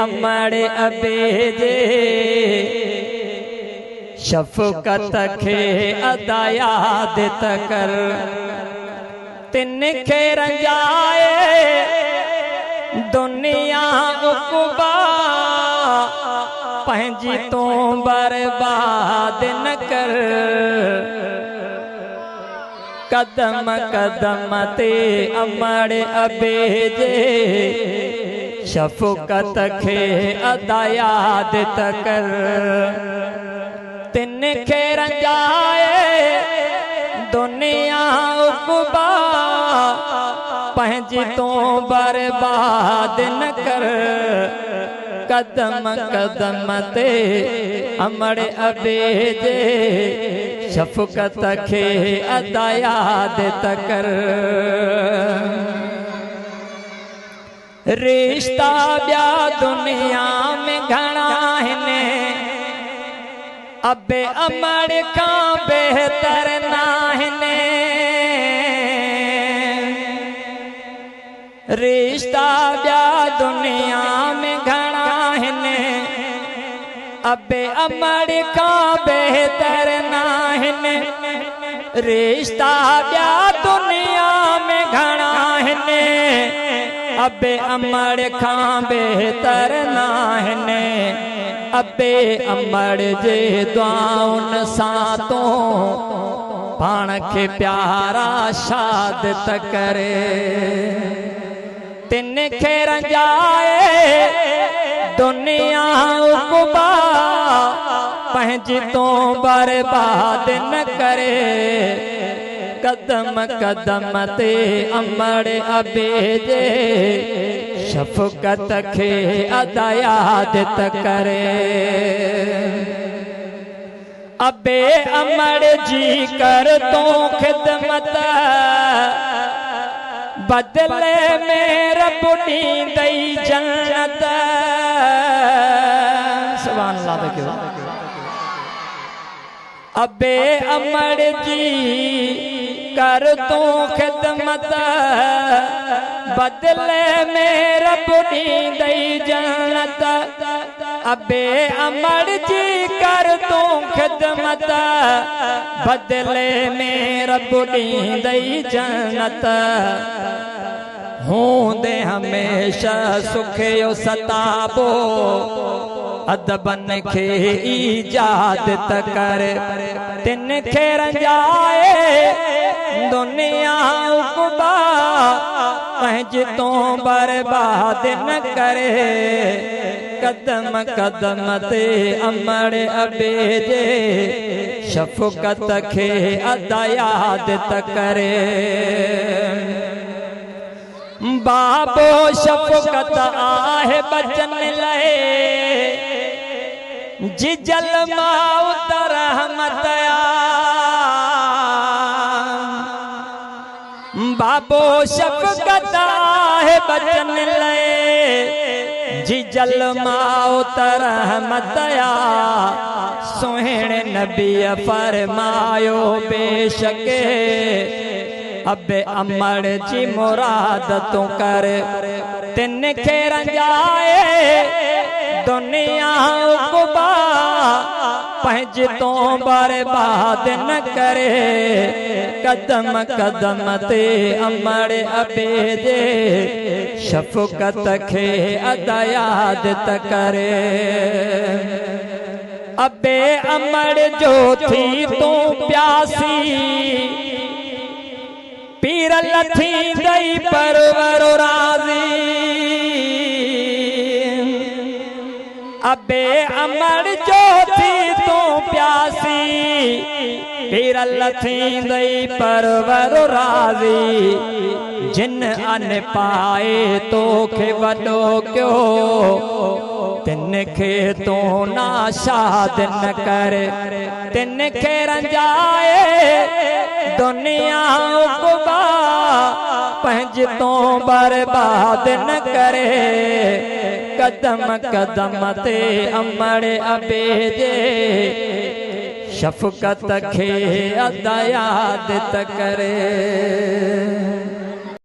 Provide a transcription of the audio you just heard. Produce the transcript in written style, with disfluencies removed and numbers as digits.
अमड़ अबे जे शफ़क़त खे अदा याद त कर। तिन खे रंजाए दुनिया उक़बा पंहिंजी तूं बर्बाद न कर। कदम कदम ते अमड़ अबे जे शफ़क़त खे अदा याद त कर। तिन खे रंजाए दुनिया उक़बा पंहिंजी तूं बर्बाद न कर। कदम कदम ते अमड़ अबे जे शफ़क़त खे अदा याद त कर। रिश्ता ॿिया दुनिया में घणा आहिनि, अबे अमड़ खां बेहतर नाहिनि। रिश्ता ॿिया दुनिया में घणा आहिनि, अबे अमड़ खां बेहतर नाहिनि। रिश्ता ॿिया दुनिया में घणा आहिनि, अबे अमड़ खां बेहतर नाहिनि। अबे अमड़ जे दुआउनि सां तो पाण खे प्यारा शाद त करे। तिन खे रंजाए दुनिया उक़बा पंहिंजी तूं बर्बाद न करे। कदम कदम ते अमड़ अबे जे शफ़क़त खे अदा याद त करे। अबे अमड़ जी कर तूं ख़िदमत, बदले में रब ॾींदई जन्नत। सुभान अल्लाह देखो। अबे अमड़ जी कर तूं ख़िदमत, बदले में रब ॾींदई जन्नत। अबे अमड़ जी कर तूं ख़िदमत, बदले में रब ॾींदई जन्नत। हूंदे हमेशा सुख यो सताबो, अदबन खे ईजाद त कर। तिन खे रंजाए दुनिया उक़बा पंहिंजी तूं बर्बाद न करे। कदम कदम ते अमड़ अबे जे शफ़क़त खे अदा याद त करे। बाबो शफ़क़त आहे बचन लाइ, जिजल माउत रहमत बाबो शफ़क़त आहे बचन लाइ, जिजल माउत रहमत सुहिणे नबीअ फरमायो बेशके अबे अमड़ जी मुराद तूं कर। तिन खे रंजाए दुनिया उक़बा पंहिंजी तूं बर्बाद न करे। कदम कदम ते अमड़ अबे जे शफ़क़त खे अदा याद त करे। अबे अमड़ जो थी तूं प्यासी, पीर लथींदई परवर राज़ी। अबे अमड़ जो थी तूं प्यासी, पीर लथींदई परवर राज़ी। जिन अन पाए तोखे वॾो कयो, तिन खे तूं नाशाद न कर। तिन खे रंजाए दुनिया उक़बा पंहिंजी तूं बर्बाद न करे। कदम कदम ते अमड़ अबे जे शफ़क़त खे अदा याद त करे।